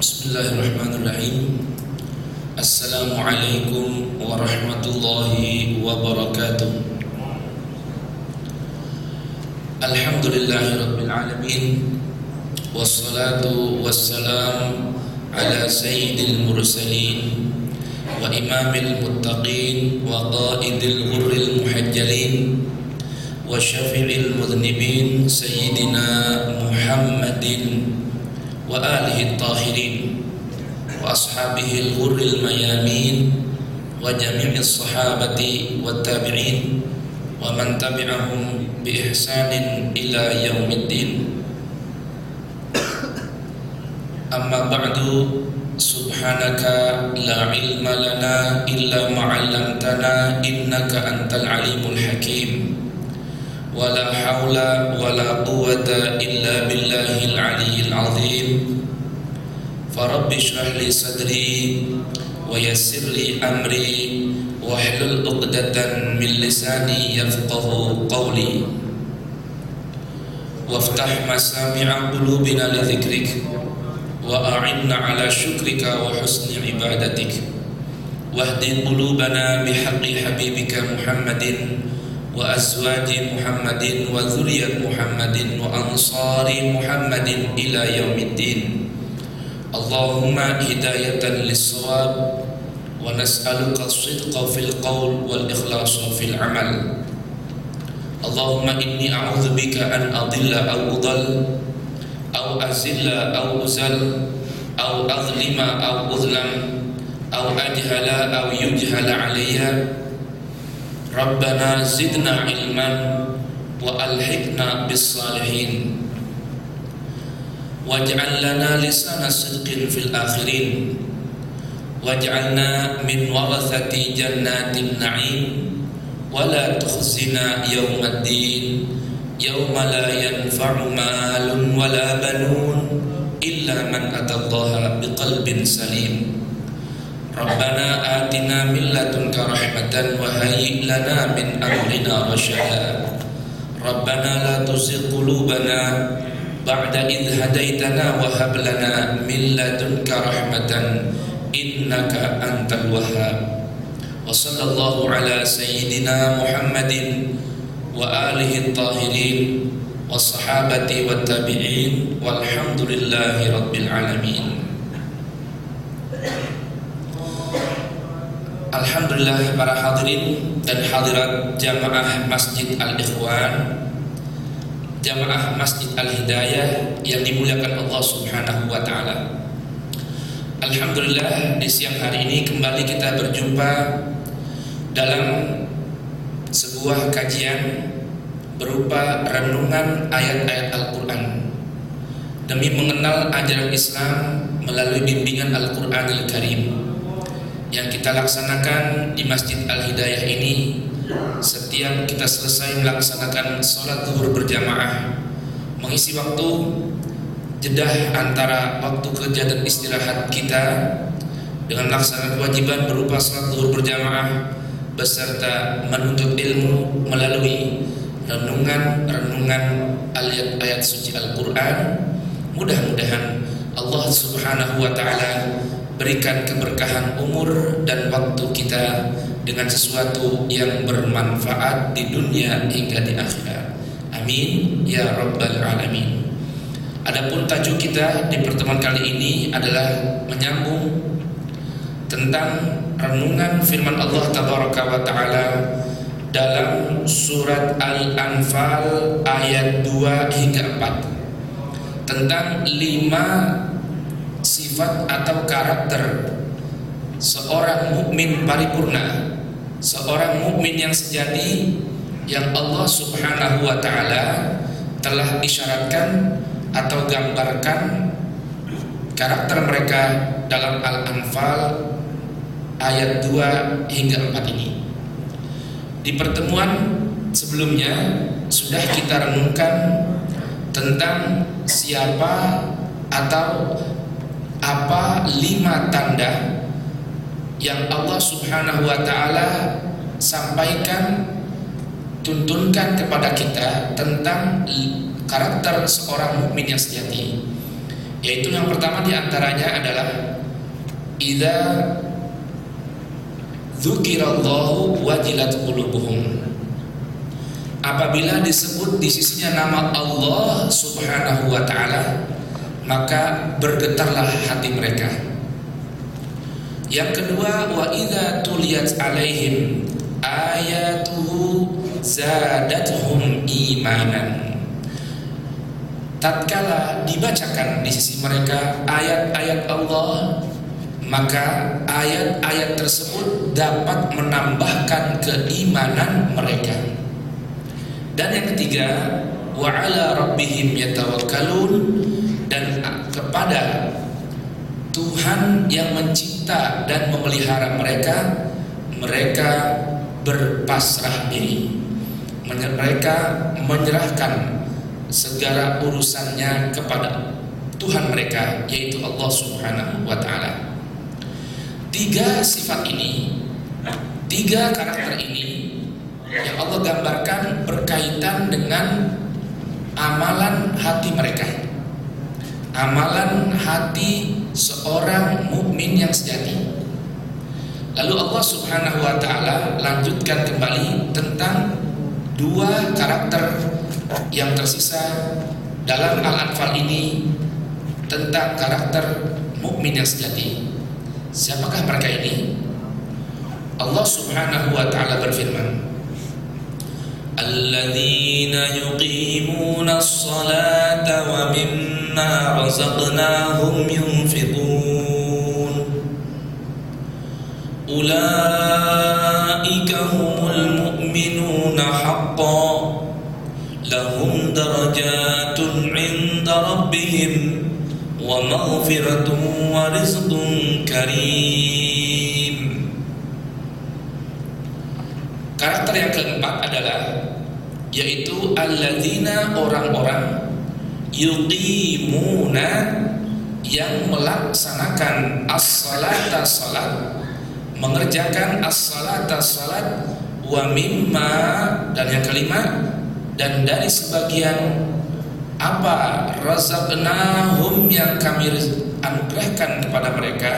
Bismillahirrahmanirrahim. Assalamualaikum warahmatullahi wabarakatuh. Alhamdulillahirabbil alamin. Wassalatu wassalam ala sayyidil mursalin wa imamil muttaqin wa qaidil ghurril muhajjalin wa syafi'il mudhnibin sayyidina Muhammadin wa alihi tahirin wa ashabihi al-ghurril mayamin wa jami'is sahabati wat tabi'in wa man tabi'ahum bi ihsanin ila yaumiddin. Amma ba'du, subhanaka la ilma lana illa ma 'allamtana innaka antal alimul hakim. Wala haula wala quwwata illa billahil aliyyil azim. Farabbi shrah li sadri wa yassir li amri wahlul 'uqdatan min lisani yafqahu qawli. Waftah masami'a qulubina li dzikrik wa a'inna ala syukrika wa husni ibadatik. Wahdi qulubana bihaqqi habibika Muhammadin wa azwaji Muhammadin wa dzurriyyat Muhammadin wa ansari Muhammadin ila yaumiddin. Allahumma hidayatan lis-shawab wa nas'aluka as-sidqa fil qaul wal ikhlasa fil amal. Allahumma inni a'udzubika an adilla aw udall aw azilla aw uzal aw azlima aw uzlam aw ajhala aw yujhala alayya. Rabbana zidna ilman wa alhiqna bis salihin waj'al lana lisana sidqin fil akhirin waj'alna min warathati jannatin na'im wa la tukhzina yawmaddin yawma la yanfa'u malun wa la banun illa man atallaha biqalbin salim. Rabbana atina min ladunka rahmatan wa hayyi lana min amrina rasyada. Rabbana la tuzigh qulubana ba'da idh hadaitana wa hab lana min ladunka rahmatan innaka antal wahhab. Wa sallallahu ala sayyidina Muhammadin wa alihi tahirin wa sahabati wat tabi'in walhamdulillahi rabbil alamin. Alhamdulillah para hadirin dan hadirat jamaah Masjid Al-Ikhwan, jamaah Masjid Al-Hidayah yang dimuliakan Allah Subhanahu wa taala. Alhamdulillah, di siang hari ini kembali kita berjumpa dalam sebuah kajian berupa renungan ayat-ayat Al-Qur'an demi mengenal ajaran Islam melalui bimbingan Al-Qur'anil Karim yang kita laksanakan di Masjid Al-Hidayah ini. Setiap kita selesai melaksanakan sholat zuhur berjamaah, mengisi waktu jedah antara waktu kerja dan istirahat kita dengan melaksanakan kewajiban berupa sholat zuhur berjamaah beserta menuntut ilmu melalui renungan ayat-ayat suci Al-Quran. Mudah-mudahan Allah Subhanahu wa ta'ala berikan keberkahan umur dan waktu kita dengan sesuatu yang bermanfaat di dunia hingga di akhirat. Amin ya rabbal alamin. Adapun tajuk kita di pertemuan kali ini adalah menyambung tentang renungan firman Allah tabaraka wa taala dalam surat Al-Anfal ayat 2 hingga 4 tentang 5 sifat atau karakter seorang mukmin paripurna, seorang mukmin yang sejati yang Allah Subhanahu wa taala telah isyaratkan atau gambarkan karakter mereka dalam Al-Anfal ayat 2 hingga 4 ini. Di pertemuan sebelumnya sudah kita renungkan tentang siapa atau apa 5 tanda yang Allah Subhanahu wa ta'ala sampaikan, tuntunkan kepada kita tentang karakter seorang mukmin yang sejati. Yaitu yang pertama diantaranya adalah idza dzukirallahu wajilat qulubuhum. Apabila disebut di sisinya nama Allah Subhanahu wa ta'ala, maka bergetarlah hati mereka. Yang kedua, wa idza tuliyat alaihim ayatuhu zadatuhum imanan. Tatkala dibacakan di sisi mereka ayat-ayat Allah, maka ayat-ayat tersebut dapat menambahkan keimanan mereka. Dan yang ketiga, wa ala rabbihim yatawakkalun, dan kepada Tuhan yang mencipta dan memelihara mereka, mereka berpasrah diri. Mereka menyerahkan segala urusannya kepada Tuhan mereka, yaitu Allah Subhanahu wa ta'ala. Tiga sifat ini, tiga karakter ini yang Allah gambarkan berkaitan dengan amalan hati mereka, amalan hati seorang mukmin yang sejati. Lalu Allah Subhanahu wa ta'ala lanjutkan kembali tentang dua karakter yang tersisa dalam Al-Anfal ini, tentang karakter mukmin yang sejati. Siapakah mereka ini? Allah Subhanahu wa ta'ala berfirman, alladzina yuqimuna as-salata wa mimma razaqnahum yunfiqun ulaika humul mu'minuna haqqan lahum darajatun 'inda rabbihim wa maghfiratun wa rizqun karim. Karakter yang keempat adalah yaitu alladzina, orang-orang yuqimuna, yang melaksanakan as-salata, salat, mengerjakan as-salata, salat, wa mimma, dan yang kelima, dan dari sebagian apa razaqnahum, yang kami anugerahkan kepada mereka,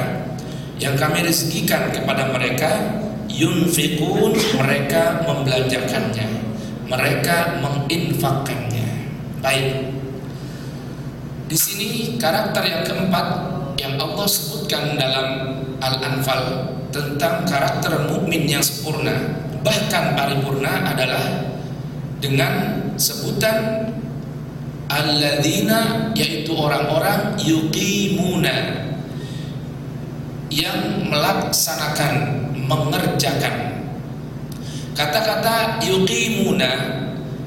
yang kami rezekikan kepada mereka, yunfiqun, mereka membelanjakannya, mereka menginfakkannya. Baik. Di sini karakter yang keempat yang Allah sebutkan dalam Al-Anfal tentang karakter mukmin yang sempurna, bahkan paripurna, adalah dengan sebutan alladzina, yaitu orang-orang yuqimuna, yang melaksanakan, mengerjakan. Kata-kata yuqimuna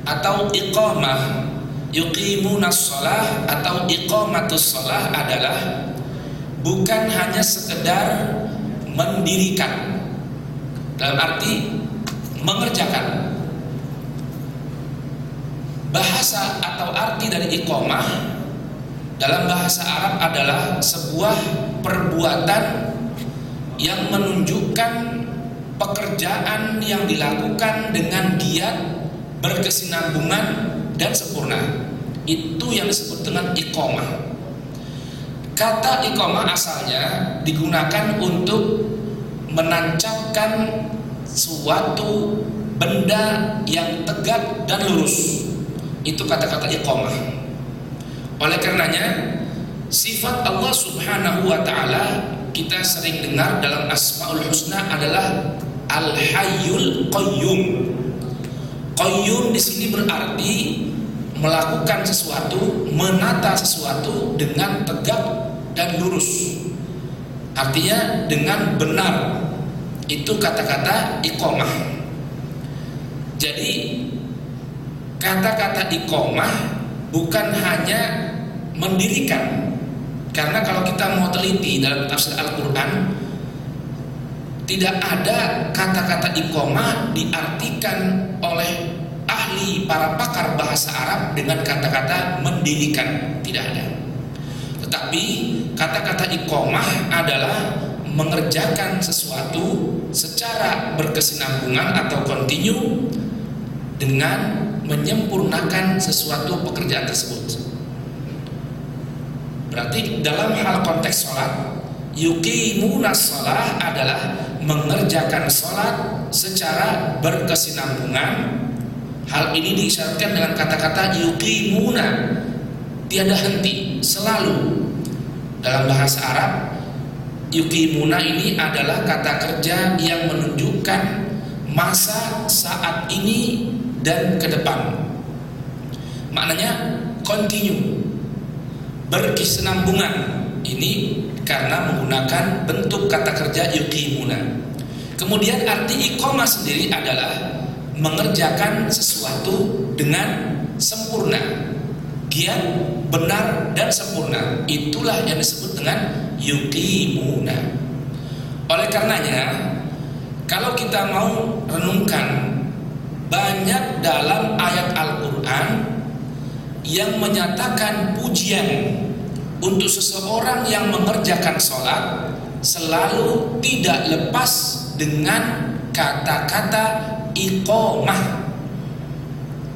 atau iqamah, yuqimuna shalah atau iqamatus shalah adalah bukan hanya sekedar mendirikan, dalam arti mengerjakan. Bahasa atau arti dari iqamah dalam bahasa Arab adalah sebuah perbuatan yang menunjukkan pekerjaan yang dilakukan dengan giat, berkesinambungan, dan sempurna. Itu yang disebut dengan iqamah. Kata iqamah asalnya digunakan untuk menancapkan suatu benda yang tegak dan lurus. Itu kata-kata iqamah. Oleh karenanya, sifat Allah Subhanahu wa ta'ala kita sering dengar dalam Asmaul Husna adalah Al-Hayyul Qayyum. Qayyum di sini berarti melakukan sesuatu, menata sesuatu dengan tegak dan lurus. Artinya dengan benar. Itu kata-kata iqamah. Jadi kata-kata iqamah bukan hanya mendirikan, karena kalau kita mau teliti dalam tafsir Al-Quran, tidak ada kata-kata iqamah diartikan oleh ahli, para pakar bahasa Arab dengan kata-kata mendirikan, tidak ada. Tetapi kata-kata iqamah adalah mengerjakan sesuatu secara berkesinambungan atau kontinu dengan menyempurnakan sesuatu pekerjaan tersebut. Berarti dalam hal konteks sholat, yuqimuna shalah adalah mengerjakan sholat secara berkesinambungan. Hal ini diisyaratkan dengan kata-kata yuqimuna, tiada henti, selalu. Dalam bahasa Arab, yuqimuna ini adalah kata kerja yang menunjukkan masa saat ini dan ke depan. Maknanya continue, berkesinambungan. Ini karena menggunakan bentuk kata kerja yuqimuna. Kemudian arti iqamah sendiri adalah mengerjakan sesuatu dengan sempurna, giat, benar dan sempurna. Itulah yang disebut dengan yuqimuna. Oleh karenanya, kalau kita mau renungkan, banyak dalam ayat Al-Quran yang menyatakan pujian untuk seseorang yang mengerjakan sholat selalu tidak lepas dengan kata-kata iqamah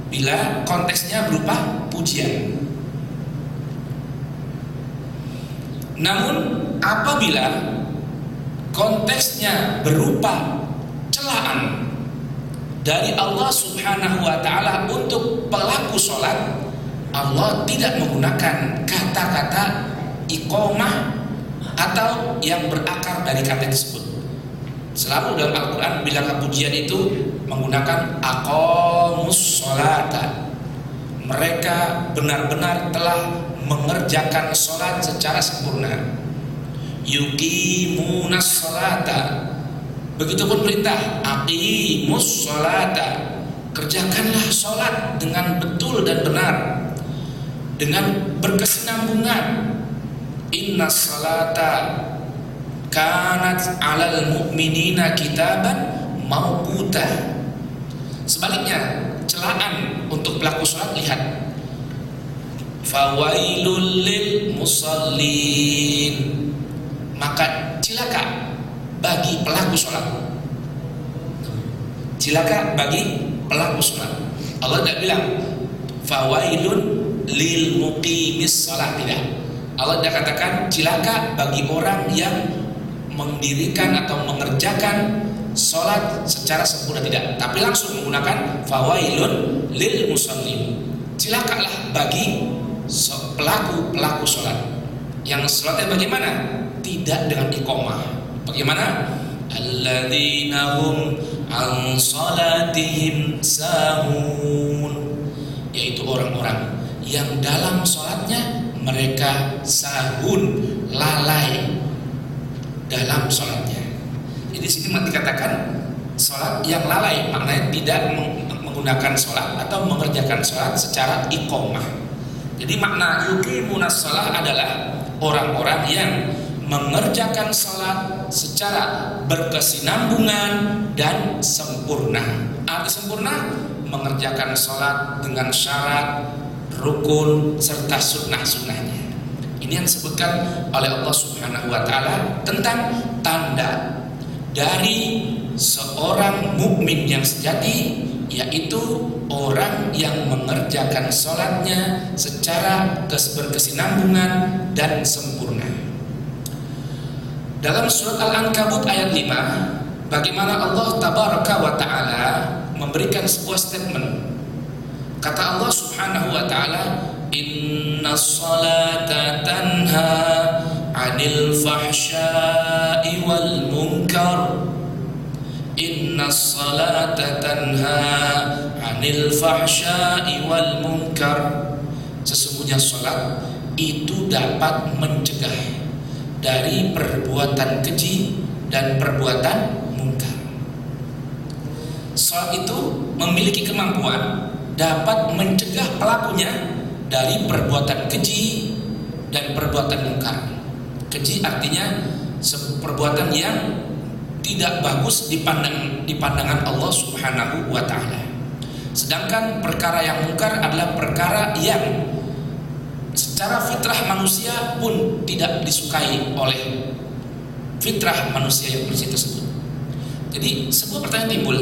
bila konteksnya berupa pujian. Namun apabila konteksnya berupa celaan dari Allah Subhanahu wa ta'ala untuk pelaku sholat, Allah tidak menggunakan kata-kata iqamah atau yang berakar dari kata tersebut. Selalu dalam Al-Quran bila pujian itu menggunakan aqamus sholata, mereka benar-benar telah mengerjakan sholat secara sempurna. Yuqimunas sholata, begitupun perintah aqimus sholata, kerjakanlah sholat dengan betul dan benar, dengan berkesinambungan. Innas sholata kanat alal mu'minina kitaban mauquta. Sebaliknya, celaan untuk pelaku sholat, lihat, fawailul lil musallin, maka cilaka bagi pelaku sholat. Cilaka bagi pelaku sholat. Allah tidak bilang fawailun lil muqimis sholat, tidak. Allah tidak katakan cilaka bagi orang yang mendirikan atau mengerjakan sholat secara sempurna, tidak. Tapi langsung menggunakan fawailun lil musallin, cilakalah bagi pelaku sholat. Yang sholatnya bagaimana? Tidak dengan iqamah. Bagaimana? Alladzina hum an sholatihim sahun, yaitu orang-orang yang dalam sholatnya mereka sahun, lalai dalam sholatnya. Jadi sini dikatakan sholat yang lalai, maknanya tidak menggunakan sholat atau mengerjakan sholat secara iqamah. Jadi makna yuqimunas shalah adalah orang-orang yang mengerjakan sholat secara berkesinambungan dan sempurna. Arti sempurna, mengerjakan sholat dengan syarat, rukun serta sunnah-sunnahnya. Ini yang disebutkan oleh Allah Subhanahu wa ta'ala tentang tanda dari seorang mukmin yang sejati, yaitu orang yang mengerjakan sholatnya secara berkesinambungan dan sempurna. Dalam surat Al-Ankabut ayat 5, bagaimana Allah Tabaraka wa ta'ala memberikan sebuah statement. Kata Allah Subhanahu wa ta'ala, innas salata tanha 'anil fahsya'i wal munkar. Innas salata tanha 'anil fahsya'i wal munkar. Sesungguhnya salat itu dapat mencegah dari perbuatan keji dan perbuatan munkar. Salat itu memiliki kemampuan dapat mencegah pelakunya dari perbuatan keji dan perbuatan munkar. Keji artinya perbuatan yang tidak bagus di pandangan Allah Subhanahu wa ta'ala. Sedangkan perkara yang munkar adalah perkara yang secara fitrah manusia pun tidak disukai oleh fitrah manusia yang bersih tersebut. Jadi sebuah pertanyaan timbul,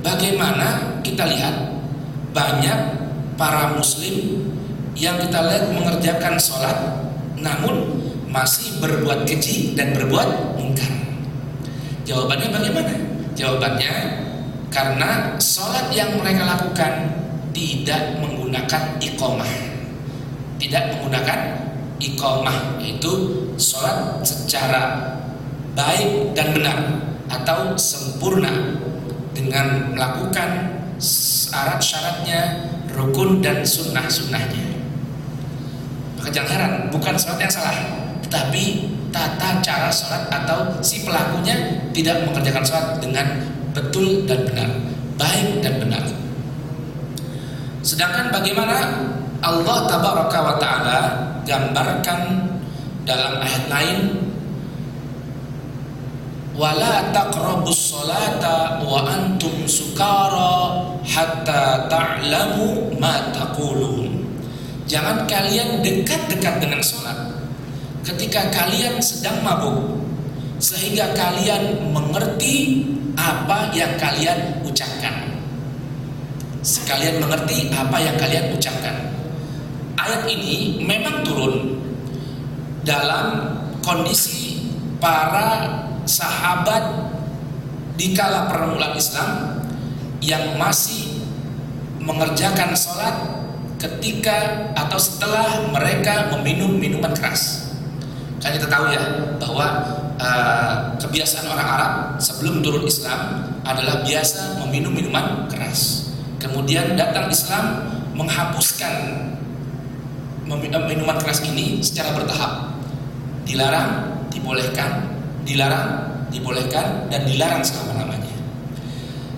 bagaimana kita lihat banyak para muslim yang kita lihat mengerjakan sholat, namun masih berbuat keji dan berbuat mungkar. Jawabannya bagaimana? Jawabannya karena sholat yang mereka lakukan tidak menggunakan iqamah. Tidak menggunakan iqamah, yaitu sholat secara baik dan benar atau sempurna dengan melakukan syarat-syaratnya, rukun dan sunnah-sunnahnya. Maka jangan heran, bukan sholat yang salah, tetapi tata cara sholat atau si pelakunya tidak mengerjakan sholat dengan betul dan benar, baik dan benar. Sedangkan bagaimana Allah tabaraka wa ta'ala gambarkan dalam ayat lain, wala taqrabus sholata wa antum sukara hatta ta'lamu ma taqulun. Jangan kalian dekat-dekat dengan sholat ketika kalian sedang mabuk, sehingga kalian mengerti apa yang kalian ucapkan. Sekalian mengerti apa yang kalian ucapkan. Ayat ini memang turun dalam kondisi para sahabat di kala permulaan Islam yang masih mengerjakan sholat ketika atau setelah mereka meminum minuman keras. Kan kita tahu ya bahwa kebiasaan orang Arab sebelum turun Islam adalah biasa meminum minuman keras. Kemudian datang Islam menghapuskan minuman keras ini secara bertahap. Dilarang, dibolehkan, dilarang, dibolehkan, dan dilarang selama-lamanya.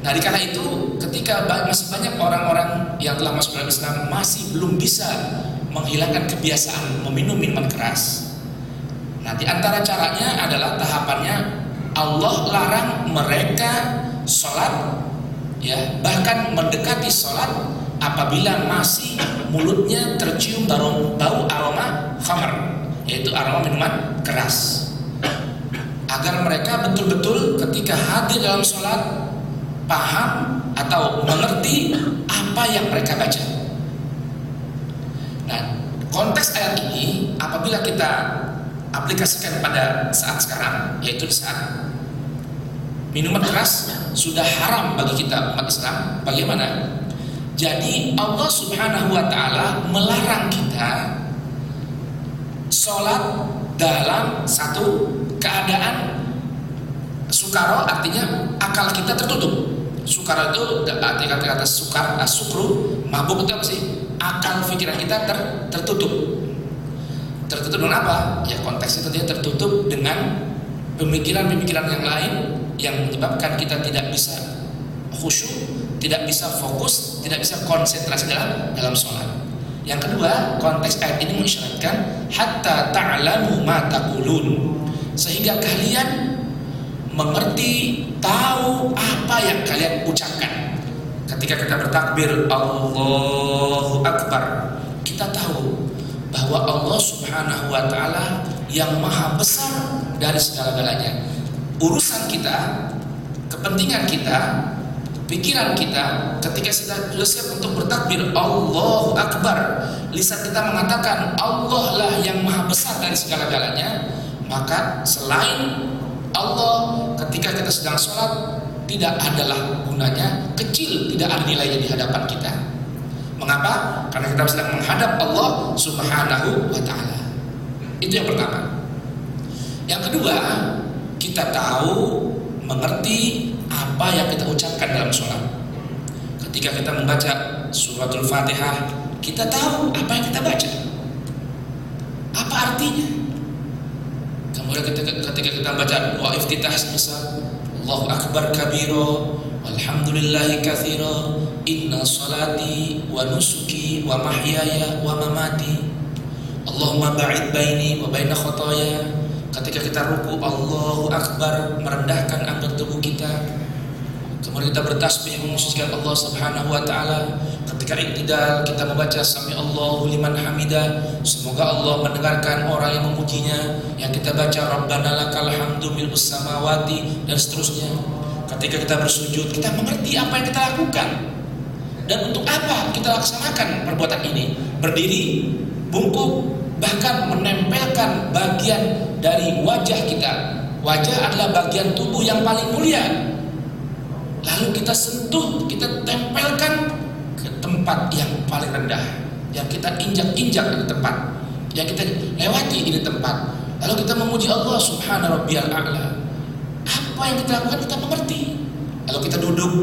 Nah, di kala itu ketika masih banyak orang-orang yang telah masuk dalam Islam masih belum bisa menghilangkan kebiasaan meminum minuman keras. Nah, di antara caranya adalah tahapannya Allah larang mereka sholat, ya, bahkan mendekati sholat apabila masih mulutnya tercium bau aroma khamar, yaitu aroma minuman keras, agar mereka betul-betul ketika hadir dalam sholat paham atau mengerti apa yang mereka baca. Nah, konteks ayat ini apabila kita aplikasikan pada saat sekarang, yaitu di saat minuman keras sudah haram bagi kita umat Islam, bagaimana? Jadi Allah Subhanahu wa ta'ala melarang kita sholat dalam satu keadaan sukaro, artinya akal kita tertutup. Sukaro itu arti kata-kata sukar, sukru, mabuk itu apa sih? Akal pikiran kita tertutup. Tertutup dengan apa? Ya konteksnya tentunya tertutup dengan pemikiran-pemikiran yang lain yang menyebabkan kita tidak bisa khusyuk, tidak bisa fokus, tidak bisa konsentrasi dalam sholat. Yang kedua, konteks ayat ini mengisyaratkan hatta ta'lamu ma taqulun, sehingga kalian mengerti, tahu apa yang kalian ucapkan. Ketika kita bertakbir Allahu Akbar, kita tahu bahwa Allah Subhanahu wa ta'ala yang maha besar dari segala-galanya. Urusan kita, kepentingan kita, pikiran kita, ketika kita sudah siap untuk bertakbir Allahu Akbar, lisan kita mengatakan Allah lah yang maha besar dari segala-galanya, maka selain Allah ketika kita sedang sholat tidak adalah gunanya, kecil, tidak ada nilainya di hadapan kita. Mengapa? Karena kita sedang menghadap Allah Subhanahu wa ta'ala. Itu yang pertama. Yang kedua, kita tahu, mengerti apa yang kita ucapkan dalam sholat. Ketika kita membaca suratul Fatihah, kita tahu apa yang kita baca, apa artinya. Kemudian ketika kita baca doa iftitah misal Allahu Akbar kabiro walhamdulillahi katsira inna salati wa nusuki wa mahyaya wa mamati Allahumma ba'id baini wa baina khotoya. Ketika kita ruku Allahu Akbar, merendahkan anggota tubuh kita. Kemudian kita bertasbih memujikan Allah Subhanahu wa ta'ala. Ketika iktidal kita membaca sami Allahu liman hamidah, semoga Allah mendengarkan orang yang memujinya. Yang kita baca Rabbana lakal hamdu mil'us samawati, dan seterusnya. Ketika kita bersujud, kita mengerti apa yang kita lakukan dan untuk apa kita laksanakan perbuatan ini. Berdiri, bungkuk, bahkan menempelkan bagian dari wajah kita. Wajah adalah bagian tubuh yang paling mulia. Lalu kita sentuh, kita tempelkan ke tempat yang paling rendah, yang kita injak-injak di tempat, yang kita lewati di tempat. Lalu kita memuji Allah subhana rabbiyal a'la. Apa yang kita lakukan kita mengerti. Lalu kita duduk,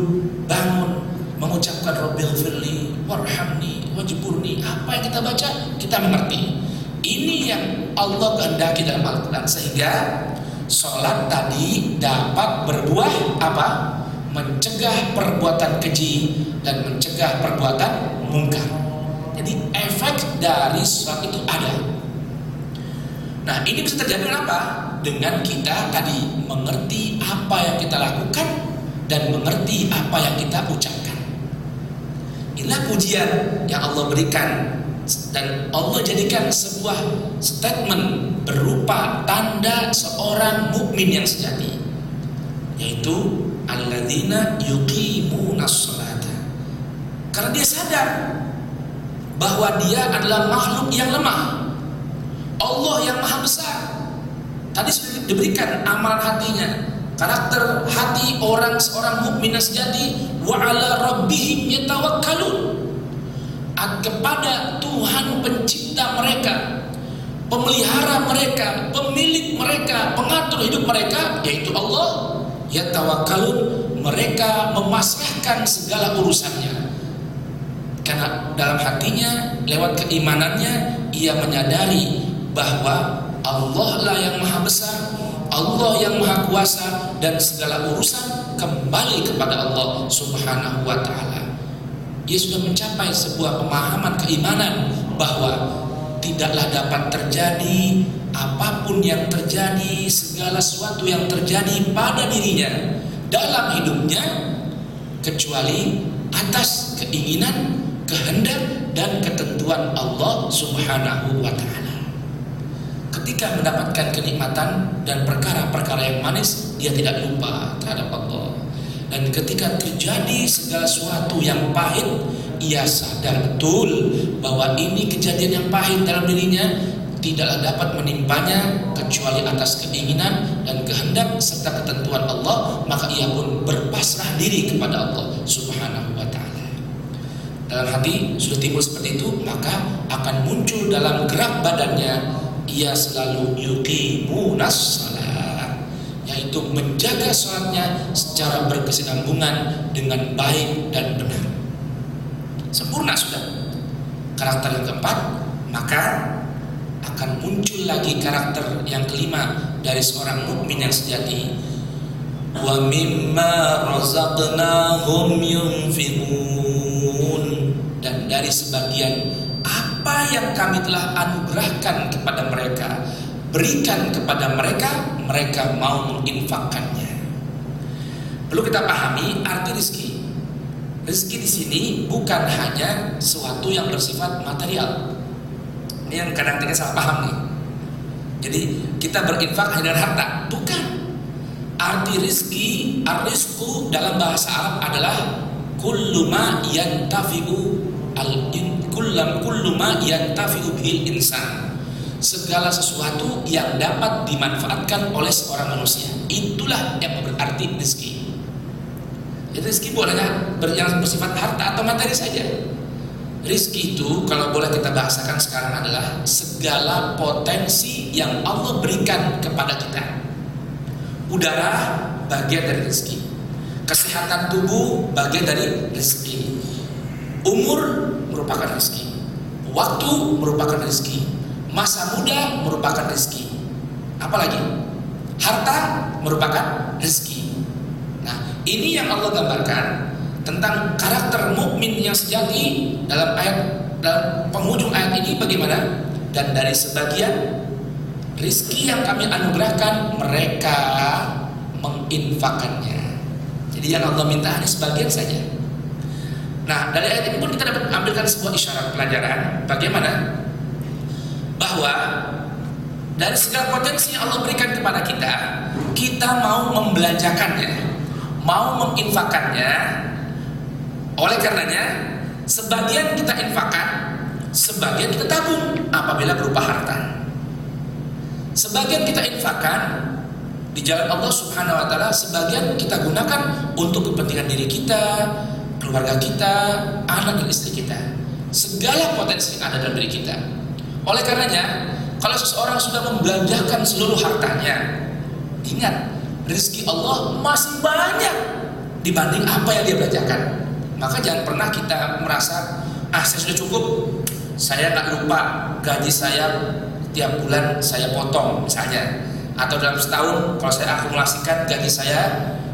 bangun, mengucapkan Rabbighfirli warhamni wajburni. Apa yang kita baca kita mengerti. Ini yang Allah kehendaki dalam Al-Quran, sehingga sholat tadi dapat berbuah apa? Mencegah perbuatan keji dan mencegah perbuatan mungkar. Jadi efek dari sholat itu ada. Nah, ini bisa terjadi apa? Dengan kita tadi mengerti apa yang kita lakukan dan mengerti apa yang kita ucapkan. Inilah pujian yang Allah berikan, dan Allah jadikan sebuah statement berupa tanda seorang mukmin yang sejati, yaitu alladzina yuqimunas sholata. Karena dia sadar bahwa dia adalah makhluk yang lemah, Allah yang maha besar. Tadi sudah diberikan amalan hatinya, karakter hati seorang mukmin yang sejati, wa ala rabbihim yatawakkalun. Kepada Tuhan pencipta mereka, pemelihara mereka, pemilik mereka, pengatur hidup mereka, yaitu Allah, yatawakkalun, mereka memasrahkan segala urusannya. Karena dalam hatinya, lewat keimanannya, ia menyadari bahwa Allah lah yang maha besar, Allah yang maha kuasa, dan segala urusan kembali kepada Allah subhanahu wa ta'ala. Dia sudah mencapai sebuah pemahaman keimanan bahwa tidaklah dapat terjadi apapun yang terjadi, segala sesuatu yang terjadi pada dirinya dalam hidupnya kecuali atas keinginan, kehendak, dan ketentuan Allah subhanahu wa ta'ala. Ketika mendapatkan kenikmatan dan perkara-perkara yang manis, dia tidak lupa terhadap Allah. Dan ketika terjadi segala sesuatu yang pahit, ia sadar betul bahwa ini kejadian yang pahit dalam dirinya tidaklah dapat menimpanya kecuali atas keinginan dan kehendak serta ketentuan Allah. Maka ia pun berpasrah diri kepada Allah subhanahu wa ta'ala. Dalam hati sudah timbul seperti itu, maka akan muncul dalam gerak badannya, ia selalu yuqimunas shalah, yaitu menjaga sholatnya secara berkesinambungan dengan baik dan benar. Sempurna sudah karakter yang keempat, maka akan muncul lagi karakter yang kelima dari seorang mukmin yang sejati. Wa mimma razaqnahum yunfiqun, dan dari sebagian apa yang kami telah anugerahkan kepada mereka, berikan kepada mereka, mereka mau menginfakkannya. Perlu kita pahami arti rezeki. Rezeki di sini bukan hanya sesuatu yang bersifat material. Ini yang kadang kita salah paham nih. Jadi kita berinfak hanya dengan harta, bukan. Arti rezeki, ar-rizqu dalam bahasa Arab adalah kullu ma yantafi'u kullu ma yantafi'u bil insan. Segala sesuatu yang dapat dimanfaatkan oleh seorang manusia, itulah yang berarti rezeki. Jadi rezeki bolehnya yang bersifat harta atau materi saja. Rezeki itu kalau boleh kita bahasakan sekarang adalah segala potensi yang Allah berikan kepada kita. Udara bagian dari rezeki, kesehatan tubuh bagian dari rezeki, umur merupakan rezeki, waktu merupakan rezeki, masa muda merupakan rezeki, apalagi harta merupakan rezeki. Nah, ini yang Allah gambarkan tentang karakter mukmin yang sejati dalam penghujung ayat ini bagaimana? Dan dari sebagian rizki yang kami anugerahkan, mereka menginfakannya. Jadi yang Allah minta hanya sebagian saja. Nah, dari ayat ini pun kita dapat ambilkan sebuah isyarat pelajaran bagaimana bahwa dari segala potensi yang Allah berikan kepada kita, kita mau membelanjakannya, mau menginfakannya. Oleh karenanya sebagian kita infakkan, sebagian kita tabung apabila berupa harta. Sebagian kita infakkan di jalan Allah Subhanahu wa taala, sebagian kita gunakan untuk kepentingan diri kita, keluarga kita, anak dan istri kita. Segala potensi yang ada dalam diri kita. Oleh karenanya, kalau seseorang sudah membelanjakan seluruh hartanya, ingat, rezeki Allah masih banyak dibanding apa yang dia belanjakan. Maka jangan pernah kita merasa, saya sudah cukup, saya nggak lupa gaji saya tiap bulan saya potong misalnya, atau dalam setahun kalau saya akumulasikan gaji saya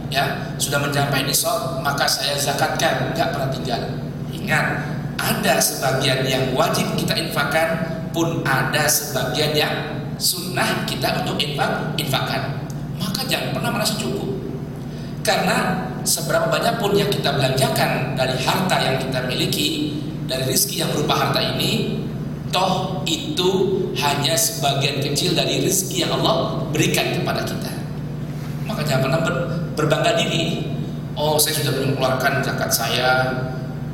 ya sudah mencapai nisab maka saya zakatkan, nggak pernah tinggal. Ingat, ada sebagian yang wajib kita infakkan, pun ada sebagian yang sunnah kita untuk infakkan. Maka jangan pernah merasa cukup, karena seberapa banyak pun yang kita belanjakan dari harta yang kita miliki, dari rezeki yang berupa harta ini, toh itu hanya sebagian kecil dari rezeki yang Allah berikan kepada kita. Maka jangan pernah berbangga diri, saya sudah mengeluarkan zakat saya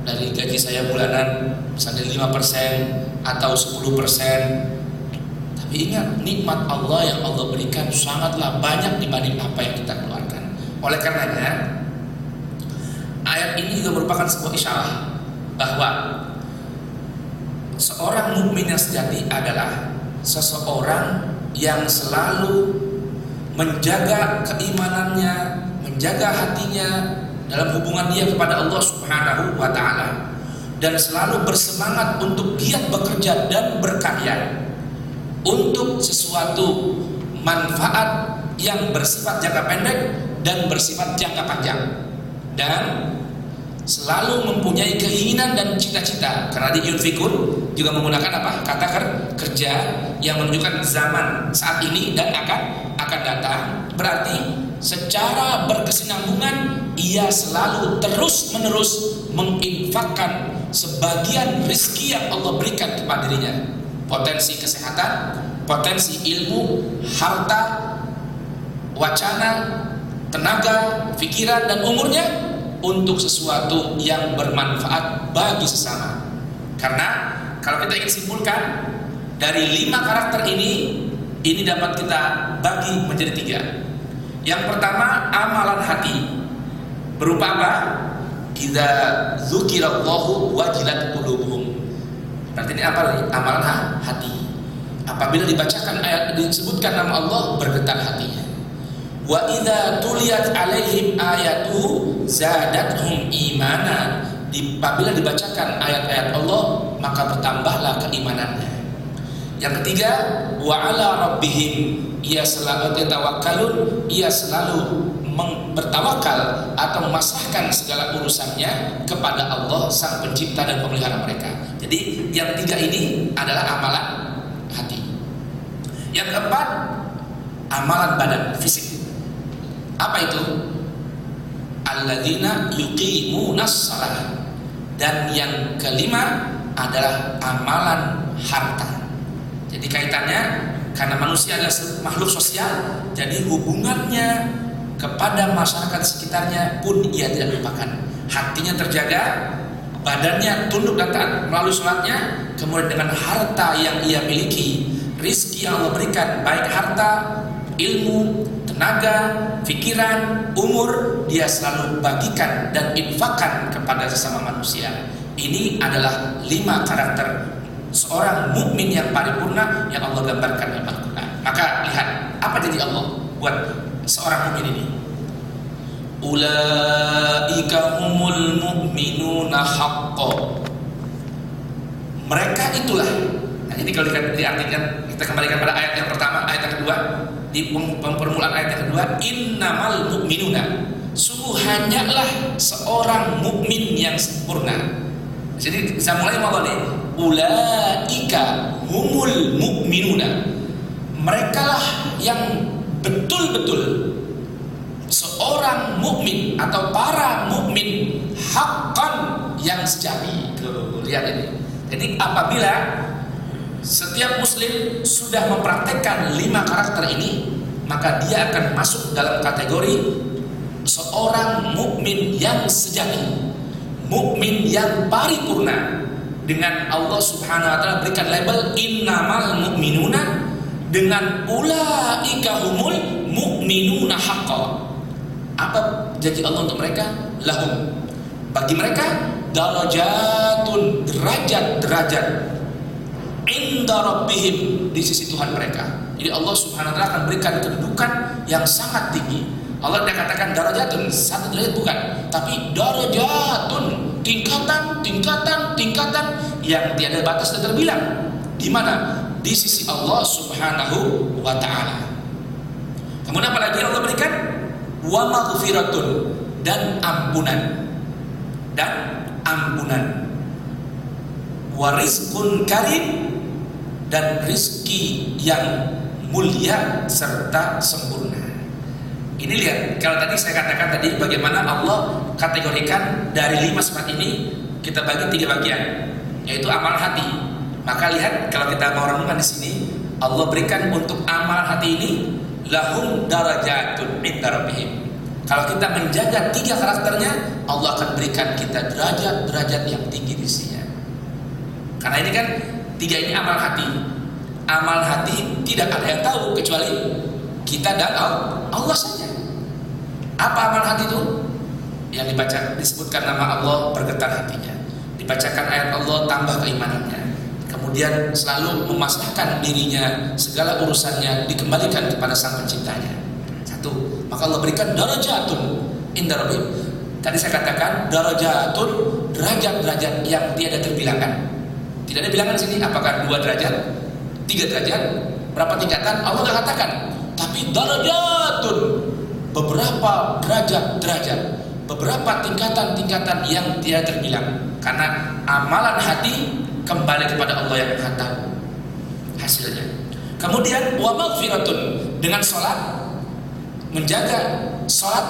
dari gaji saya bulanan misalnya 5% atau 10%. Tapi ingat, nikmat Allah yang Allah berikan sangatlah banyak dibanding apa yang kita keluarkan. Oleh karenanya, ayat ini juga merupakan sebuah isyarat bahwa seorang mukmin yang sejati adalah seseorang yang selalu menjaga keimanannya, menjaga hatinya dalam hubungan dia kepada Allah Subhanahu wa taala, dan selalu bersemangat untuk giat bekerja dan berkarya untuk sesuatu manfaat yang bersifat jangka pendek dan bersifat jangka panjang, dan selalu mempunyai keinginan dan cita-cita. Karena di yunfikun juga menggunakan apa? Kata kerja yang menunjukkan zaman saat ini dan akan datang. Berarti secara berkesinambungan ia selalu terus-menerus menginfakkan sebagian rezeki yang Allah berikan kepada dirinya. Potensi kesehatan, potensi ilmu, harta, wacana, tenaga, pikiran, dan umurnya untuk sesuatu yang bermanfaat bagi sesama. Karena kalau kita ingin simpulkan dari 5 karakter ini dapat kita bagi menjadi 3. Yang pertama, amalan hati. Berupa apa? Idza dzukirallahu wajilat qulubuhum. Berarti ini apa? Amalan hati. Apabila dibacakan ayat disebutkan nama Allah, bergetar hatinya. Wa idza tuliyat alaihim ayatu zadathum imana. Apabila dibacakan ayat-ayat Allah, maka bertambahlah keimanannya. Yang ketiga, wa ala rabbihim, ia selalu tawakkalun, ia selalu bertawakal atau memasrahkan segala urusannya kepada Allah sang pencipta dan pemelihara mereka. Jadi yang 3 ini adalah amalan hati. Yang keempat, amalan badan, fisik. Apa itu? Alladzina yuqimunas shalah. Dan yang kelima adalah amalan harta. Jadi kaitannya, karena manusia adalah makhluk sosial, jadi hubungannya kepada masyarakat sekitarnya pun ia tidak lupakan. Hatinya terjaga, badannya tunduk dan taat melalui sholatnya, kemudian dengan harta yang ia miliki, rizki yang Allah berikan, baik harta, ilmu, tenaga, pikiran, umur, dia selalu bagikan dan infakkan kepada sesama manusia. Ini adalah 5 karakter seorang mukmin yang paripurna yang Allah gambarkan dalam Al-Quran. Maka lihat apa janji Allah buat seorang mukmin ini. Ulaika humul mu'minuna haqqo. Mereka itulah. Nah, ini kalau diartikan, kita kembalikan pada ayat yang pertama, ayat yang kedua, di permulaan ayat yang kedua, innamal mu'minuna, sungguh hanyalah seorang mukmin yang sempurna. Jadi saya mulai mau nih, ulaika humul mu'minuna, merekalah yang betul-betul seorang mukmin atau para mukmin haqqan yang sejati. Lihat ini. Jadi apabila setiap muslim sudah mempraktekkan 5 karakter ini, maka dia akan masuk dalam kategori seorang mukmin yang sejati, mukmin yang paripurna, dengan Allah Subhanahu wa taala berikan label innamal mu'minuna dengan ulaika humul mu'minuna haqqan. Apa janji Allah untuk mereka? Lahum, bagi mereka, darajatun, derajat-derajat, inda rabbihim, di sisi Tuhan mereka. Jadi Allah Subhanahu wa taala akan berikan kedudukan yang sangat tinggi. Allah tidak katakan darajatun, satu derajat bukan, tapi darajatun, tingkatan yang tiada batas dan terbilang. Di mana? Di sisi Allah Subhanahu wa taala. Kemudian apa lagi yang Allah berikan? Wa maghfiratun, dan ampunan. Wa rizqun karim, dan rizki yang mulia serta sempurna. Ini lihat, kalau tadi saya katakan tadi bagaimana Allah kategorikan dari 5 sifat ini kita bagi 3 bagian, yaitu amal hati. Maka lihat, kalau kita mau renungkan di sini, Allah berikan untuk amal hati ini lahum darajatun inda rabbihim. Kalau kita menjaga 3 karakternya, Allah akan berikan kita derajat-derajat yang tinggi di sisinya. Karena ini kan 3 ini amal hati. Amal hati tidak ada yang tahu kecuali kita dan Allah saja. Apa amal hati itu? Yang dibaca, disebutkan nama Allah, bergetar hatinya. Dibacakan ayat Allah, tambah keimanannya. Kemudian selalu memasrahkan dirinya, segala urusannya dikembalikan kepada Sang Penciptanya. 1. Maka Allah berikan darajatun inda rabbihim. Tadi saya katakan darajatun, derajat-derajat yang tiada terbilangkan. Tidak ada bilangan di sini. Apakah 2 derajat, 3 derajat, berapa tingkatan? Allah tidak katakan. Tapi darajatun, beberapa derajat-derajat, beberapa tingkatan-tingkatan yang tidak terbilang. Karena amalan hati kembali kepada Allah yang Maha Tahu hasilnya. Kemudian wa maghfiratun, dengan sholat, menjaga sholat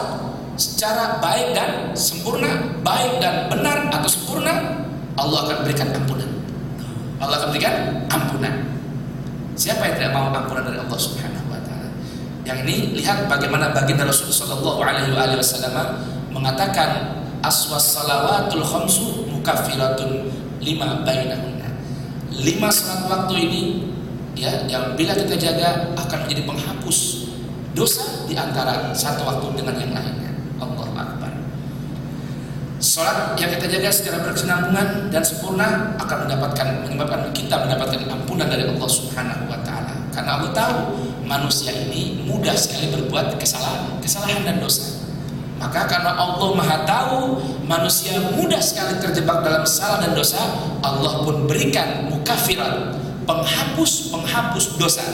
secara baik dan sempurna, baik dan benar atau sempurna, Allah akan berikan ampunan. Allah akan berikan ampunan. Siapa yang tidak mau ampunan dari Allah Subhanahu wa taala? Yang ini lihat bagaimana baginda Rasul sallallahu alaihi wasallam mengatakan aswas salawatul khamsu mukaffiratun 5 bainahunna. 5 salat waktu ini ya, yang bila kita jaga akan menjadi penghapus dosa di antara satu waktu dengan yang lainnya. Allahu akbar. Salat yang kita jaga secara berkesinambungan dan sempurna akan menyebabkan kita mendapatkan ampunan dari Allah Subhanahu wa taala. Karena Allah tahu manusia ini mudah sekali berbuat kesalahan dan dosa. Maka karena Allah Maha tahu manusia mudah sekali terjebak dalam salah dan dosa, Allah pun berikan mukaffirat, penghapus dosa.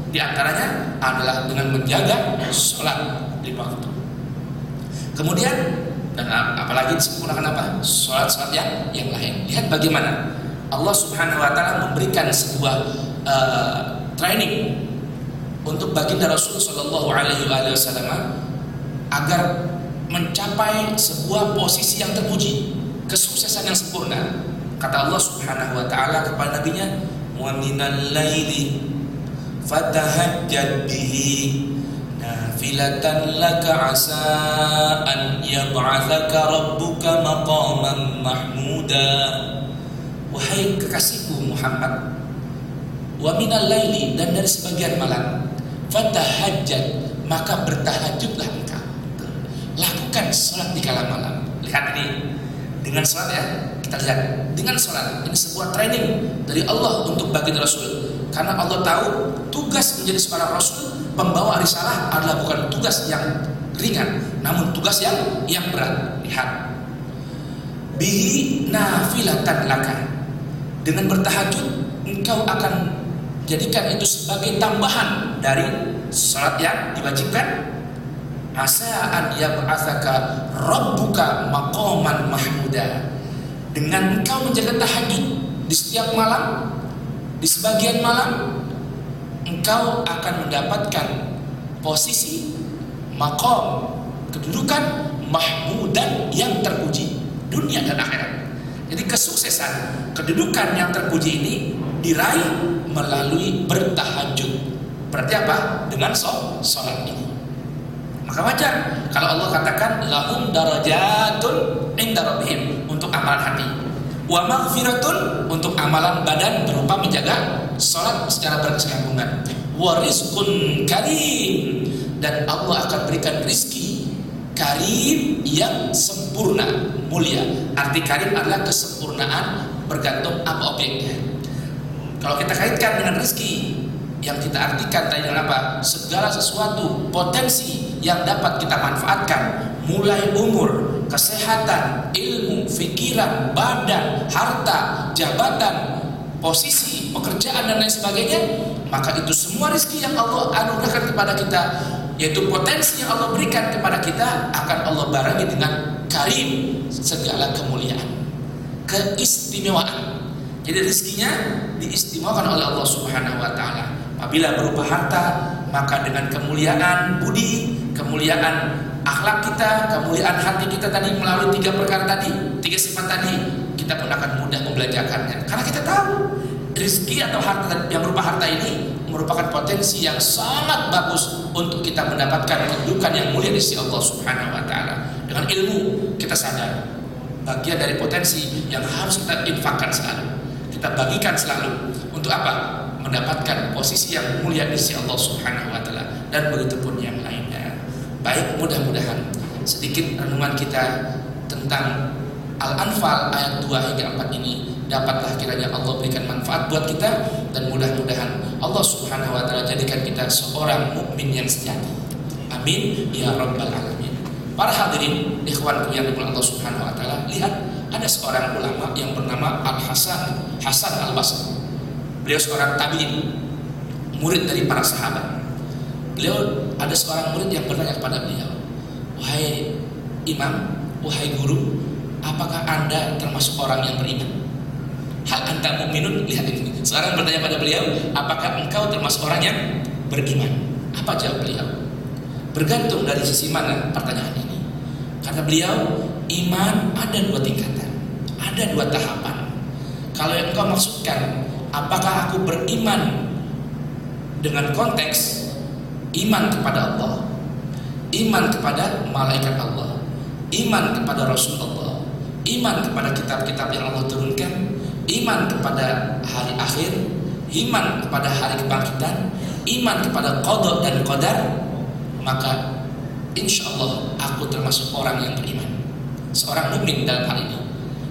Di antaranya adalah dengan menjaga sholat di waktu. Kemudian dan apalagi disempurnakan apa? Sholat yang lain. Lihat bagaimana Allah Subhanahu wa taala memberikan sebuah training untuk baginda Rasul sallallahu alaihi wasallam agar mencapai sebuah posisi yang terpuji, kesuksesan yang sempurna. Kata Allah Subhanahu wa taala kepada nabinya, "Wa minal laili fatahajjad bihi nafilatan laka asa an yab'atsaka rabbuka maqaman mahmuda." Wahai kekasihku Muhammad, wa minal laili, dan dari sebagian malam, fatahajjad, maka bertahajudlah engkau. Lakukan sholat di kala malam. Lihat ini, dengan sholat ya, kita lihat dengan sholat. Ini sebuah training dari Allah untuk baginda Rasul. Karena Allah tahu tugas menjadi seorang Rasul, pembawa risalah adalah bukan tugas yang ringan, namun tugas yang berat. Lihat, bihi nafilatan laka, dengan bertahajud engkau akan jadikan itu sebagai tambahan dari sholat yang diwajibkan. Asa an yab'atsaka rabbuka maqaman mahmuda, dengan engkau menjaga tahajud di setiap malam, di sebagian malam, engkau akan mendapatkan posisi maqam, kedudukan mahmudan, yang terpuji dunia dan akhirat. Jadi kesuksesan, kedudukan yang terpuji ini diraih melalui bertahajud. Berarti apa? Dengan sholat ini. Maka wajar kalau Allah katakan lahum darajatun inda rabbihim, untuk amalan hati. wa maghfiratun untuk amalan badan berupa menjaga sholat secara berkesinambungan, wa rizqun karim dan Allah akan berikan rizki karim yang sempurna, mulia. Arti karim adalah kesempurnaan bergantung apa objeknya. Kalau kita kaitkan dengan rezeki, yang kita artikan tadi dengan apa? Segala sesuatu potensi yang dapat kita manfaatkan, mulai umur, kesehatan, ilmu, pikiran, badan, harta, jabatan, posisi, pekerjaan dan lain sebagainya, maka itu semua rezeki yang Allah anugerahkan kepada kita, yaitu potensi yang Allah berikan kepada kita, akan Allah barengi dengan karim, segala kemuliaan, keistimewaan. Jadi rezekinya diistimewakan oleh Allah Subhanahu wa taala. Apabila berupa harta, maka dengan kemuliaan budi, kemuliaan akhlak kita, kemuliaan hati kita tadi melalui 3 perkara tadi, 3 sifat tadi, kita pun akan mudah membelanjakannya. Karena kita tahu rezeki atau harta yang berupa harta ini merupakan potensi yang sangat bagus untuk kita mendapatkan kedudukan yang mulia di sisi Allah Subhanahu wa taala. Dengan ilmu kita sadar bagian dari potensi yang harus kita infakkan selalu, kita bagikan selalu untuk apa? Mendapatkan posisi yang mulia di sisi Allah Subhanahu wa taala, dan begitu pun yang lainnya. Baik, mudah-mudahan sedikit renungan kita tentang Al-Anfal ayat 2 hingga 4 ini dapatlah kiranya Allah berikan manfaat buat kita, dan mudah-mudahan Allah Subhanahu wa taala jadikan kita seorang mukmin yang sejati. Amin ya rabbal alamin. Para hadirin ikhwanku yang dimuliakan Allah Subhanahu wa taala, lihat ada seorang ulama yang bernama Hasan Al-Basri. Beliau seorang tabi'in, murid dari para sahabat. Beliau ada seorang murid yang bertanya kepada beliau, "Wahai imam, wahai guru, apakah Anda termasuk orang yang beriman?" Hal anta mu'minun? Lihat ini. Seorang bertanya pada beliau, "Apakah engkau termasuk orang yang beriman?" Apa jawab beliau? Bergantung dari sisi mana pertanyaan ini. Kata beliau, iman ada 2 tingkatan, ada 2 tahapan. Kalau yang engkau maksudkan, apakah aku beriman dengan konteks iman kepada Allah, iman kepada malaikat Allah, iman kepada Rasul Allah, iman kepada kitab-kitab yang Allah turunkan, iman kepada hari akhir, iman kepada hari kebangkitan, iman kepada qada dan qadar, maka insya Allah aku termasuk orang yang beriman, seorang mukmin dalam hal ini.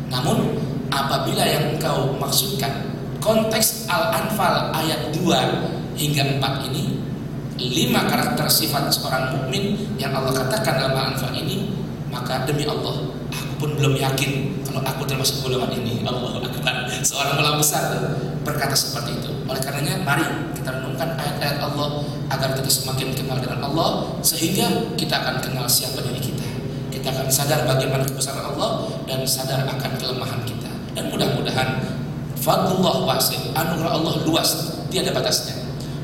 Namun apabila yang engkau maksudkan konteks Al-Anfal ayat 2 hingga 4 ini, 5 karakter sifat seorang mukmin yang Allah katakan dalam Al-Anfal ini, maka demi Allah aku pun belum yakin kalau aku termasuk golongan ini. Allahu Akbar. Seorang ulama besar berkata seperti itu. Oleh karenanya mari kita renungkan ayat-ayat Allah agar kita semakin kenal dengan Allah, sehingga kita akan kenal siapa diri kita. Kita akan sadar bagaimana kebesaran Allah dan sadar akan kelemahan kita. Dan mudah-mudahan fadlullah wasi', anugerah Allah luas, tiada batasnya.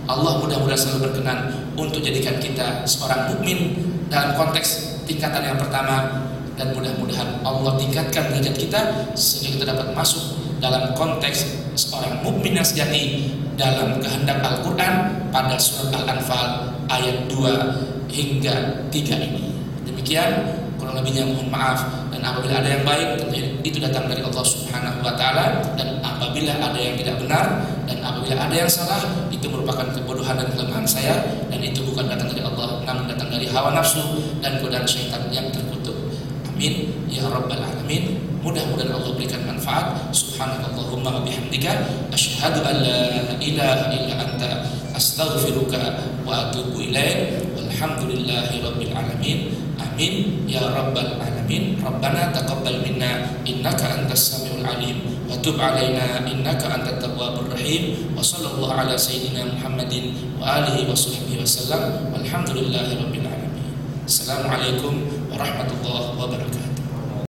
Allah mudah-mudahan selalu berkenan untuk jadikan kita seorang mukmin dalam konteks tingkatan yang pertama, dan mudah-mudahan Allah tingkatkan derajat kita sehingga kita dapat masuk dalam konteks seorang mukmin yang sejati dalam kehendak Al-Quran pada surat Al-Anfal ayat 2 hingga 3 ini. Demikian, kurang lebihnya mohon maaf, dan apabila ada yang baik tentunya itu datang dari Allah Subhanahu wa taala, dan apabila ada yang tidak benar dan apabila ada yang salah itu merupakan kebodohan dan kelemahan saya, dan itu bukan datang dari Allah namun datang dari hawa nafsu dan godaan syaitan yang terkutuk. Amin ya rabbal alamin. Mudah-mudahan Allah berikan manfaat. Subhanakallahumma wa bihamdika asyhadu an la ilaha illa anta astaghfiruka wa atubu ilaik. Walhamdulillahi rabbil alamin. Amin ya rabbal alamin. Rabbana taqabbal minna innaka antas samiul alim wa tub alaina innaka antat tawwabur rahim. Wa sallallahu ala sayyidina Muhammadin wa alihi wa sahbihi wasallam. Walhamdulillahi rabbil alamin. Assalamualaikum warahmatullahi wabarakatuh.